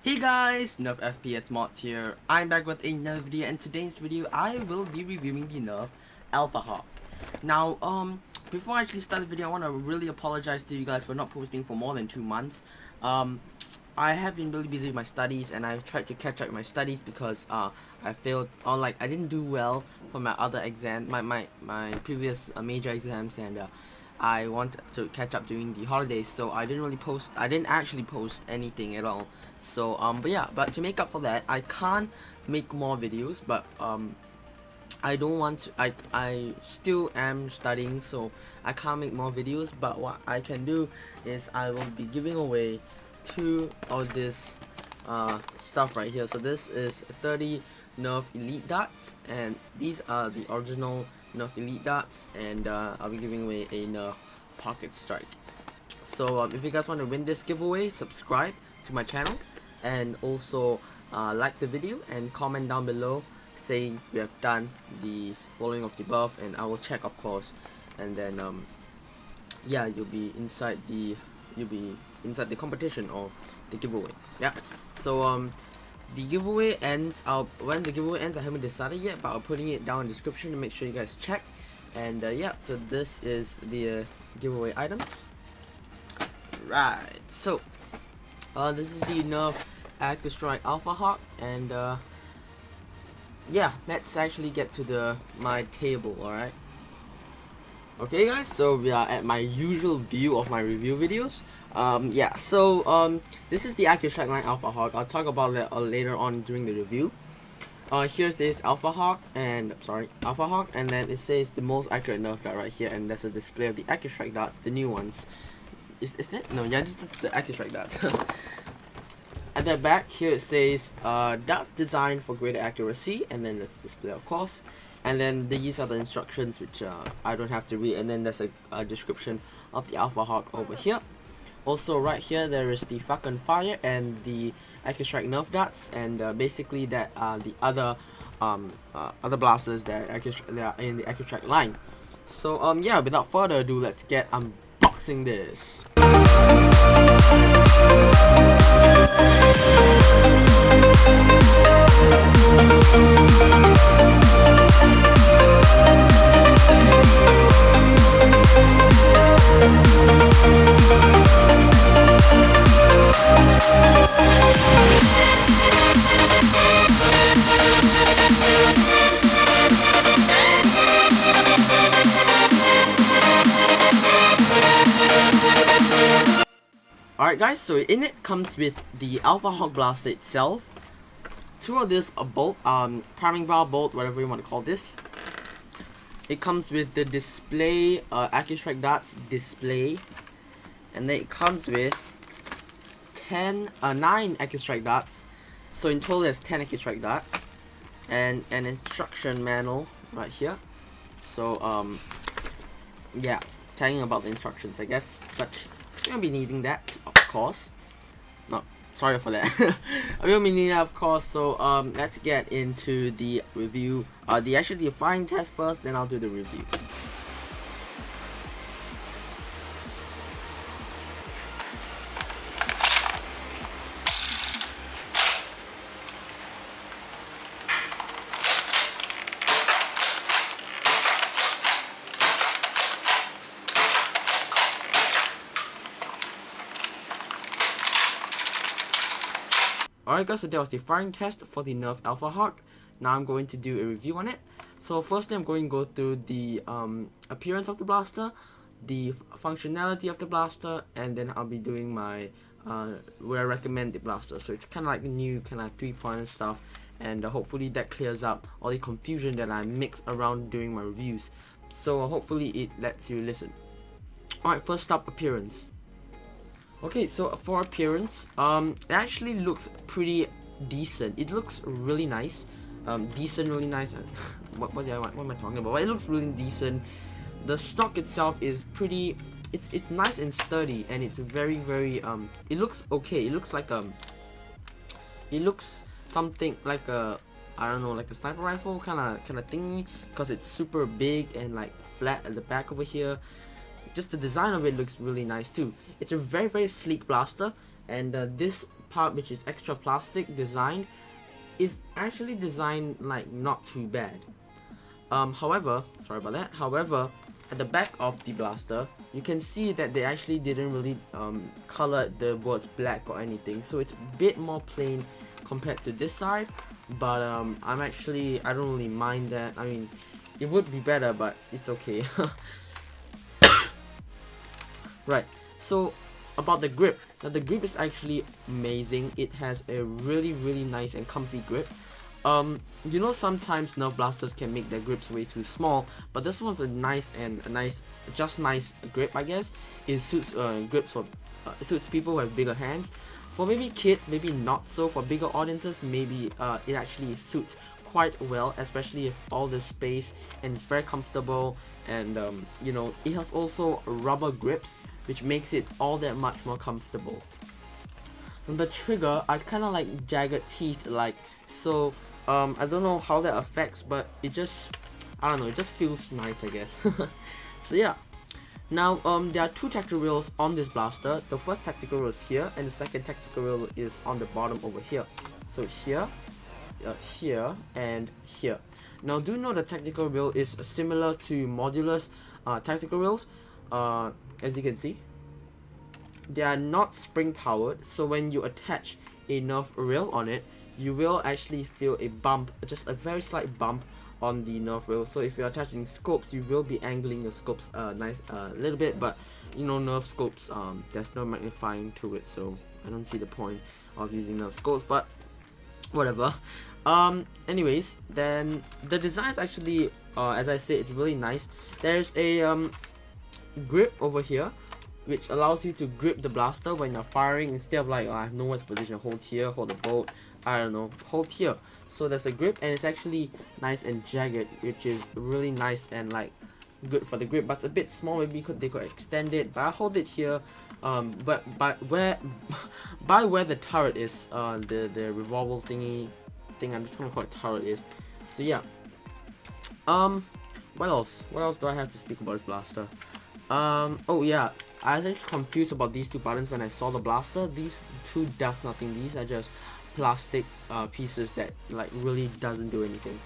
Hey guys, Nerf FPS Mod here. I'm back with another video, and today's video I will be reviewing the Nerf Alphahawk. Now, before I actually start the video, I want to really apologize to you guys for not posting for more than 2 months. I have been really busy with my studies, and I've tried to catch up with my studies because I failed, or like I didn't do well for my other exam, my previous major exams, and I want to catch up during the holidays, so I didn't actually post anything at all. So but to make up for that, I can't make more videos, but I don't want to, I still am studying, so I can't make more videos. But what I can do is I will be giving away 2 of this stuff right here. So this is 30 Nerf Elite Darts, and these are the original Nerf Elite Darts, and I'll be giving away a Nerf Pocket Strike. So if you guys want to win this giveaway, subscribe to my channel, and also like the video and comment down below saying you have done the following of the above, and I will check, of course, and then yeah, you'll be inside the competition or the giveaway. Yeah, so the giveaway ends, when the giveaway ends I haven't decided yet, but I'll putting it down in the description to make sure you guys check. And yeah, so this is the giveaway items. Right, so this is the Nerf Accustrike Alphahawk, and yeah, let's actually get to my table. Alright, okay guys, so we are at my usual view of my review videos. Yeah, so this is the Accustrike line Alphahawk. I'll talk about that later on during the review. Here's this Alphahawk, and then it says the most accurate Nerf dart right here, and that's a display of the Accustrike darts, the new ones. Is that? No, yeah, just the Accustrike darts. At the back here it says darts designed for greater accuracy, and then there's the display, of course, and then these are the instructions, which I don't have to read, and then there's a description of the Alphahawk over here. Also right here there is the fucking fire and the Accustrike Nerf darts, and basically that are the other blasters that are in the Accustrike line. So yeah, without further ado, let's get unboxing this. Alright guys, so in it comes with the Alphahawk blaster itself, 2 of this bolt, priming bar bolt, whatever you want to call this. It comes with the display, Accustrike darts display, and then it comes with 9 Accustrike darts. So in total there's 10 Accustrike darts, and an instruction manual right here. So yeah, telling you about the instructions, I guess, but you're gonna be needing that, of course. No, sorry for that. We'll be needing that, of course. So let's get into the review. The firing test first, then I'll do the review. Alright guys, so that was the firing test for the Nerf Alphahawk. Now I'm going to do a review on it. So firstly I'm going to go through the appearance of the blaster, the functionality of the blaster, and then I'll be doing my where I recommend the blaster. So it's kind of like the new kind of 3-point stuff, and hopefully that clears up all the confusion that I mix around during my reviews. So hopefully it lets you listen. Alright, first up, appearance. Okay, so for appearance, it actually looks pretty decent. It looks really nice. Really nice. What am I talking about? Well, it looks really decent. The stock itself is pretty. It's nice and sturdy, and it's very it looks okay. It looks like it looks something like a, I don't know, like a sniper rifle kind of thingy, because it's super big and like flat at the back over here. Just the design of it looks really nice too. It's a very sleek blaster, and this part which is extra plastic design is actually designed like not too bad. However, sorry about that. However, at the back of the blaster, you can see that they actually didn't really color the words black or anything, so it's a bit more plain compared to this side. But I don't really mind that. I mean, it would be better, but it's okay. Right, so about the grip. Now the grip is actually amazing. It has a really nice and comfy grip. You know, sometimes Nerf blasters can make their grips way too small, but this one's a nice grip, I guess. It suits grips for it suits people who have bigger hands. For maybe kids, maybe not so. For bigger audiences, maybe it actually suits quite well, especially if all the space, and it's very comfortable. And you know, it has also rubber grips, which makes it all that much more comfortable. And the trigger, I kind of like jagged teeth, like so. I don't know how that affects, but it just, I don't know, it just feels nice, I guess. So yeah. Now there are two tactical wheels on this blaster. The first tactical wheel is here, and the second tactical wheel is on the bottom over here. So here, here, and here. Now do know the tactical wheel is similar to Modulus tactical wheels. As you can see, they are not spring powered, so when you attach a Nerf rail on it, you will actually feel a bump, just a very slight bump on the Nerf rail. So if you're attaching scopes, you will be angling the scopes a little bit, but you know, Nerf scopes, there's no magnifying to it, so I don't see the point of using Nerf scopes, but whatever. Anyways, then the design is actually, as I said, it's really nice. There's a grip over here, which allows you to grip the blaster when you're firing, instead of like, I have nowhere to position, hold here, hold the bolt, I don't know, hold here. So there's a grip, and it's actually nice and jagged, which is really nice and like good for the grip, but it's a bit small. Maybe they could extend it, but I hold it here. But by where the turret is, the revolver thingy thing, I'm just gonna call it turret, is. So yeah. What else do I have to speak about this blaster? Oh yeah, I was actually confused about these two buttons when I saw the blaster. These two does nothing. These are just plastic pieces that like really doesn't do anything.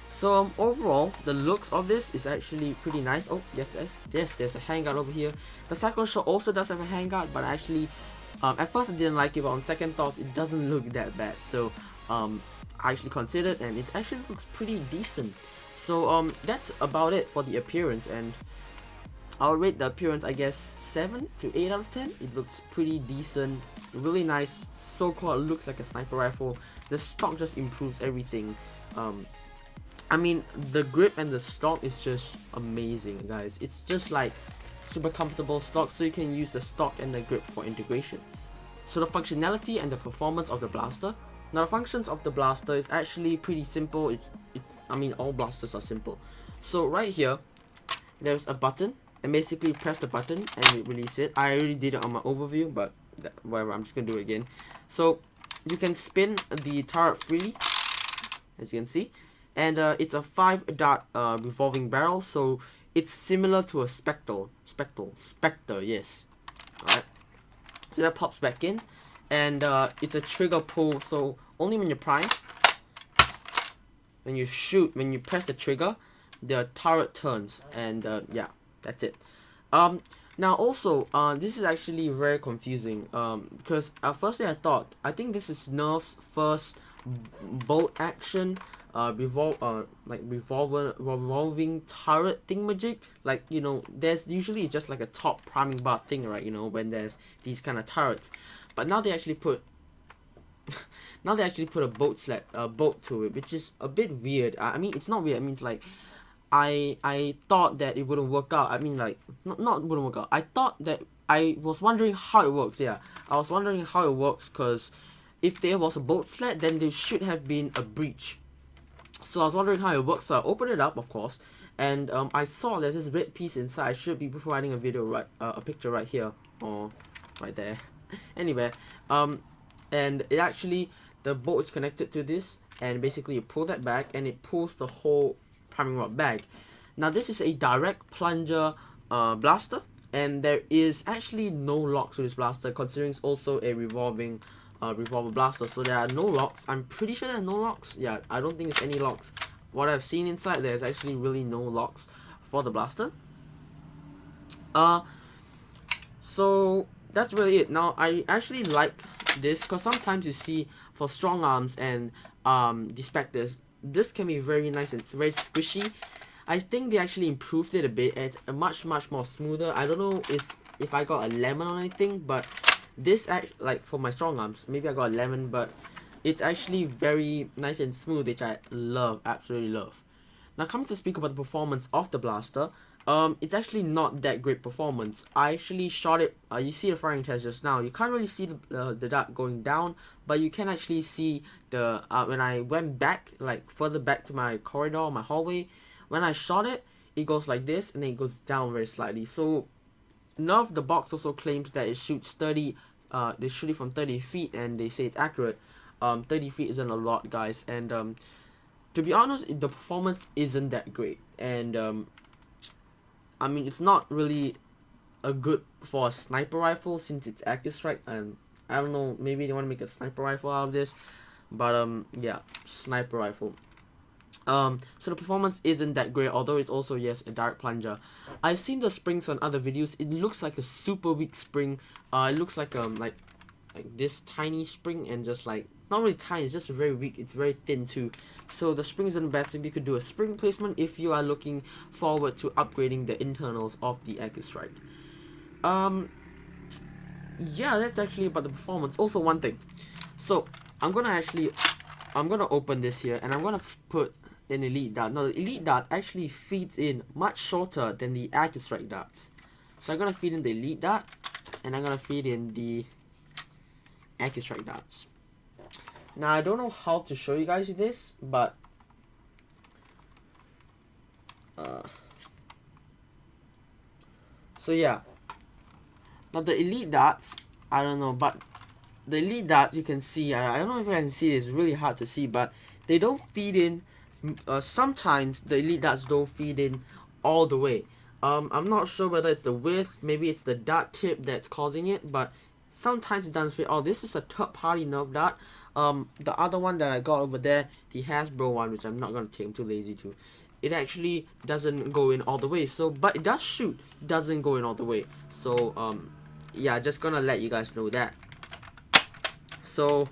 So overall, the looks of this is actually pretty nice. Oh yes, there's a handguard over here. The cycle shot also does have a handguard, but actually at first I didn't like it, but on second thought it doesn't look that bad. So I actually considered, and it actually looks pretty decent. So that's about it for the appearance, and I'll rate the appearance, I guess, 7 to 8 out of 10. It looks pretty decent, really nice. So-called looks like a sniper rifle. The stock just improves everything. I mean, the grip and the stock is just amazing, guys. It's just like super comfortable stock, so you can use the stock and the grip for integrations. So the functionality and the performance of the blaster. Now the functions of the blaster is actually pretty simple. I mean, all blasters are simple. So right here, there's a button, and basically press the button and you release it. I already did it on my overview, but whatever, I'm just gonna do it again. So you can spin the turret freely, as you can see, and it's a 5-dot revolving barrel, so it's similar to a Spectre, yes. Alright, so that pops back in, and it's a trigger pull, so only when you prime, when you shoot, when you press the trigger, the turret turns, and yeah, that's it. Now also, this is actually very confusing, because at first I think this is Nerf's first bolt action revolving turret thingamajig. Like, you know, there's usually just like a top priming bar thing, right? You know, when there's these kind of turrets, but now they actually put a bolt to it, which is a bit weird. I mean, it's not weird. I mean, it's like, I thought that it wouldn't work out. I mean, like, not wouldn't work out. I was wondering how it works. Yeah, I was wondering how it works, because if there was a bolt sled, then there should have been a breach. So I was wondering how it works. So I opened it up, of course, and I saw there's this red piece inside. I should be providing a video a picture right here, or right there. Anyway, and it actually, the bolt is connected to this, and basically you pull that back, and it pulls the whole priming rod bag. Now this is a direct plunger blaster, and there is actually no lock to this blaster, considering it's also a revolving revolver blaster. So there are no locks. I'm pretty sure there are no locks. Yeah, I don't think it's any locks. What I've seen inside, there's actually really no locks for the blaster. So that's really it. Now I actually like this because sometimes you see for strong arms and the specters, this can be very nice and it's very squishy. I think they actually improved it a bit. It's a much more smoother. I don't know if I got a lemon or anything, but this like for my strong arms, maybe I got a lemon, but it's actually very nice and smooth, which I love, absolutely love. Now coming to speak about the performance of the blaster, it's actually not that great performance. I actually shot it, you see the firing test just now, you can't really see the dart going down, but you can actually see the, when I went back, like further back to my corridor, my hallway, when I shot it, it goes like this, and then it goes down very slightly. So, Nerf, the box also claims that it shoots 30, they shoot it from 30 feet, and they say it's accurate. 30 feet isn't a lot, guys, and to be honest, the performance isn't that great, and I mean, it's not really a good for a sniper rifle since it's Accustrike, and I don't know, maybe they want to make a sniper rifle out of this, but yeah, sniper rifle. So the performance isn't that great, although it's also, yes, a direct plunger. I've seen the springs on other videos. It looks like a super weak spring. It looks like this tiny spring, and just like, not really tiny, it's just very weak. It's very thin too. So the spring isn't best. Maybe you could do a spring placement if you are looking forward to upgrading the internals of the Accustrike. Yeah, that's actually about the performance. Also, one thing. So I'm gonna open this here, and I'm gonna put an elite dart. Now the elite dart actually feeds in much shorter than the Accustrike darts. So I'm gonna feed in the elite dart, and I'm gonna feed in the Accustrike darts. Now I don't know how to show you guys this, but so yeah. Now the elite darts, I don't know, but the elite darts you can see, I don't know if you can see, it's really hard to see, but they don't feed in, sometimes the elite darts don't feed in all the way. I'm not sure whether it's the width, maybe it's the dart tip that's causing it, but sometimes it doesn't fit. Oh, this is a third party Nerf dart. The other one that I got over there, the Hasbro one, which I'm not gonna take, I'm too lazy to. It actually doesn't go in all the way. So, but it does shoot. It doesn't go in all the way. So, yeah, just gonna let you guys know that. So,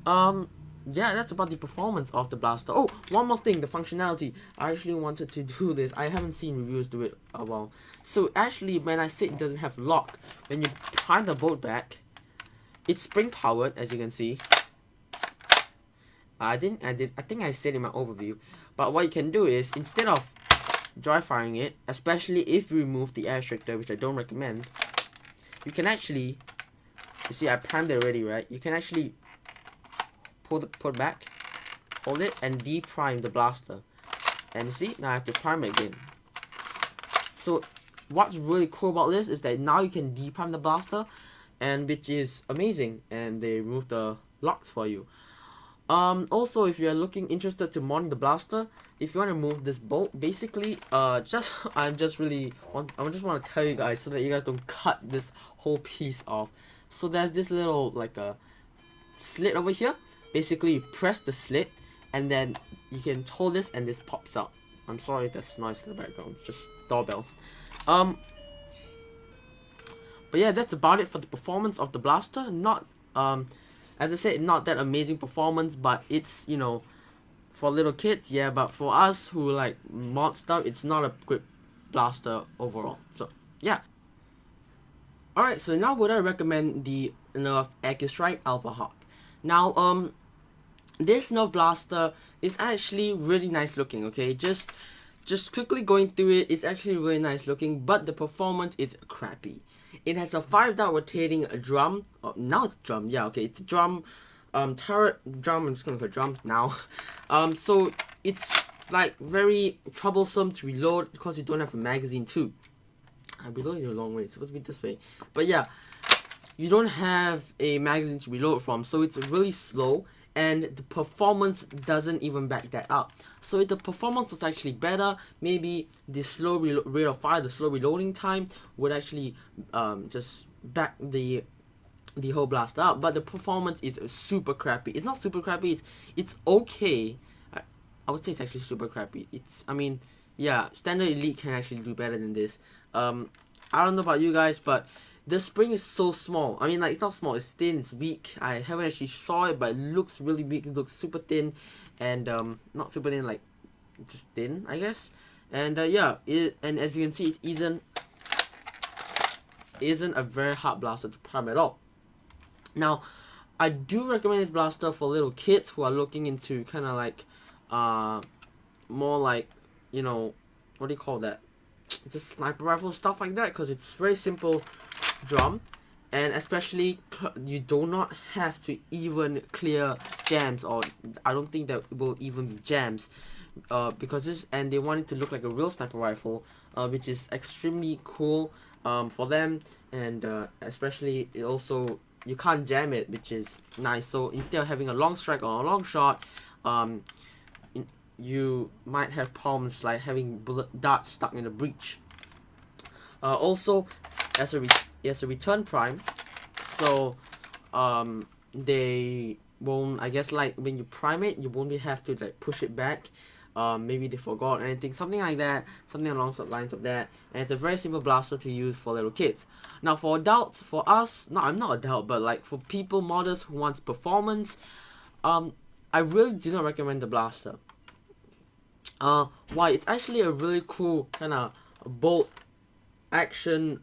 yeah, that's about the performance of the blaster. Oh, one more thing, the functionality. I actually wanted to do this. I haven't seen reviews do it a while. So actually, when I said it doesn't have lock, when you prime the bolt back, it's spring powered, as you can see. I think I said in my overview. But what you can do is, instead of dry firing it, especially if you remove the air restrictor, which I don't recommend, you can actually, you see I primed it already, right? You can actually pull it back, hold it, and deprime the blaster. And you see, now I have to prime it again. So what's really cool about this is that now you can deprime the blaster, and which is amazing, and they remove the locks for you. Also, if you're interested to mod the blaster, if you want to remove this bolt, basically, I just want to tell you guys so that you guys don't cut this whole piece off. So there's this little, like a slit over here. Basically, you press the slit, and then you can hold this, and this pops out. I'm sorry if there's noise in the background, it's just doorbell. But yeah, that's about it for the performance of the blaster. Not, as I said, not that amazing performance, but it's, you know, for little kids, yeah, but for us who like mod stuff, it's not a great blaster overall. So, yeah. Alright, so now would I recommend the Nerf Accustrike Alphahawk. Now, this Nerf blaster is actually really nice looking, okay? Just quickly going through it, it's actually really nice looking, but the performance is crappy. It has a 5-dot rotating drum. Oh, now it's drum. Yeah, okay, it's a drum. Turret drum. I'm just gonna put drum now. So it's like very troublesome to reload because you don't have a magazine too. I'm reloading the wrong way. It's supposed to be this way. But yeah, you don't have a magazine to reload from, so it's really slow. And the performance doesn't even back that up. So if the performance was actually better, maybe the slow rate of fire, the slow reloading time would actually just back the the whole blaster out, but the performance is super crappy. It's not super crappy, it's okay. I would say it's actually super crappy. I mean, yeah, standard elite can actually do better than this. I don't know about you guys, but the spring is so small. I mean, like, it's not small, it's thin, it's weak. I haven't actually saw it, but it looks really weak. It looks super thin, and not super thin, like just thin, I guess. And yeah, and as you can see, it isn't a very hard blaster to prime at all. Now, I do recommend this blaster for little kids who are looking into kind of like more like, you know, what do you call that, just sniper rifle stuff like that, because it's very simple drum, and especially you do not have to even clear jams, or I don't think that will even be jams, because this, and they want it to look like a real sniper rifle, which is extremely cool for them, and especially it also, you can't jam it, which is nice. So instead of having a long strike or a long shot, you might have problems like having bullet darts stuck in the breech. Also, as a return prime, so they won't, I guess, like when you prime it, you won't have to like push it back. Maybe they forgot anything, something like that, something along the lines of that. And it's a very simple blaster to use for little kids. Now for adults, for us, no, I'm not adult, but like for people, modders who wants performance, I really do not recommend the blaster. Why? It's actually a really cool kind of bolt action,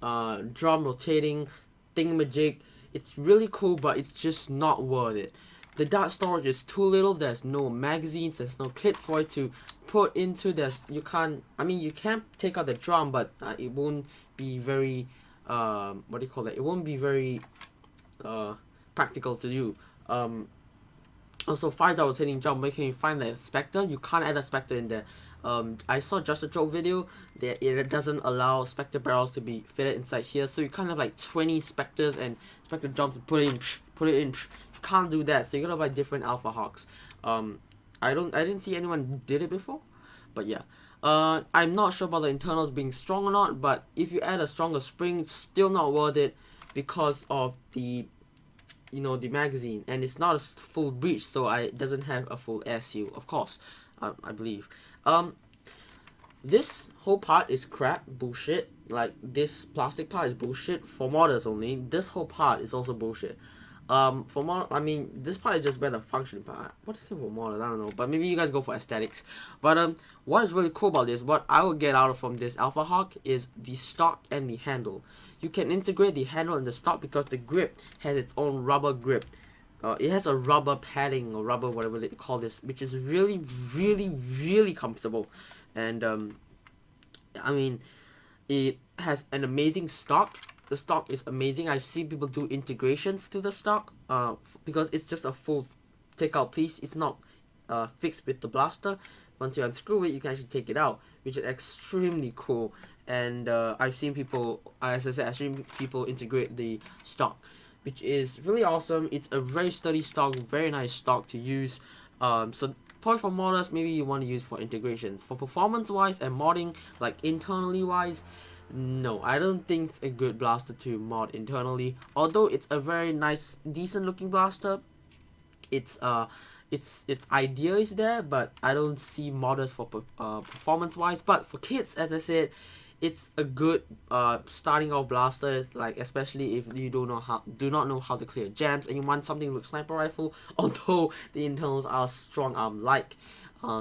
drum rotating thingamajig. It's really cool, but it's just not worth it. The dart storage is too little. There's no magazines, there's no clip for it to put into. You can't, I mean, you can take out the drum, but it won't be very what do you call that, it won't be very practical to do. Also, 5-star rotating drum, where can you find the Spectre? You can't add a Spectre in there. I saw just a joke video that it doesn't allow Spectre barrels to be fitted inside here, so you can't have like 20 Spectres and Spectre jumps and put it in. You can't do that, so you gotta buy different Alphahawks. I didn't see anyone did it before, but yeah. I'm not sure about the internals being strong or not, but if you add a stronger spring, it's still not worth it because of the, you know, the magazine, and it's not a full breech, so it doesn't have a full air seal, of course. I believe. This whole part is crap, bullshit. Like, this plastic part is bullshit for modders only. This whole part is also bullshit. For mod, I mean, this part is just better function part. What is it for modders? I don't know, but maybe you guys go for aesthetics. But what is really cool about this, what I will get out from this Alphahawk, is the stock and the handle. You can integrate the handle and the stock because the grip has its own rubber grip. It has a rubber padding or rubber, whatever they call this, which is really, really, really comfortable. And I mean, it has an amazing stock. The stock is amazing. I've seen people do integrations to the stock because it's just a full takeout piece. It's not fixed with the blaster. Once you unscrew it, you can actually take it out, which is extremely cool. And I've seen people, as I said, I've seen people integrate the stock, which is really awesome. It's a very sturdy stock, very nice stock to use. So probably for modders, maybe you want to use for integrations. For performance wise and modding, like internally wise, no, I don't think it's a good blaster to mod internally. Although it's a very nice, decent looking blaster, its idea is there, but I don't see modders for performance wise. But for kids, as I said, it's a good starting off blaster, like especially if you do not know how to clear jams and you want something like sniper rifle, although the internals are strong arm like.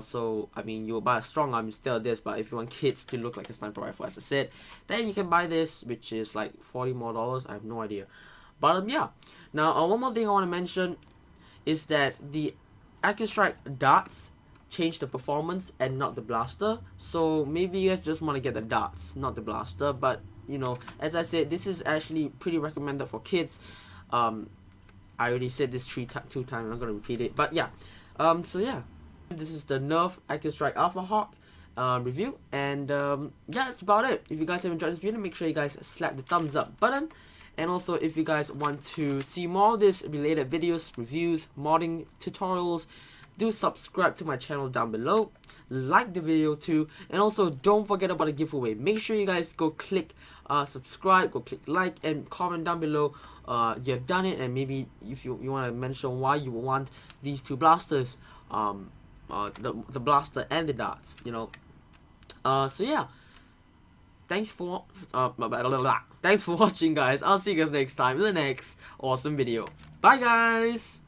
So I mean, you'll buy a strong arm instead of this, but if you want kids to look like a sniper rifle, as I said, then you can buy this, which is like $40 more. I have no idea. But yeah. Now one more thing I want to mention is that the Accustrike darts change the performance and not the blaster. So maybe you guys just want to get the darts, not the blaster. But you know, as I said, this is actually pretty recommended for kids. I already said this two times. I'm not gonna repeat it. But yeah. So yeah, this is the Nerf Accustrike Alphahawk review, and yeah, that's about it. If you guys have enjoyed this video, make sure you guys slap the thumbs up button. And also, if you guys want to see more of this related videos, reviews, modding tutorials, do subscribe to my channel down below, like the video too, and also don't forget about the giveaway. Make sure you guys go click subscribe, go click like, and comment down below you have done it, and maybe if you want to mention why you want these two blasters, the blaster and the darts, you know. So yeah, thanks for thanks for watching, guys. I'll see you guys next time in the next awesome video. Bye, guys.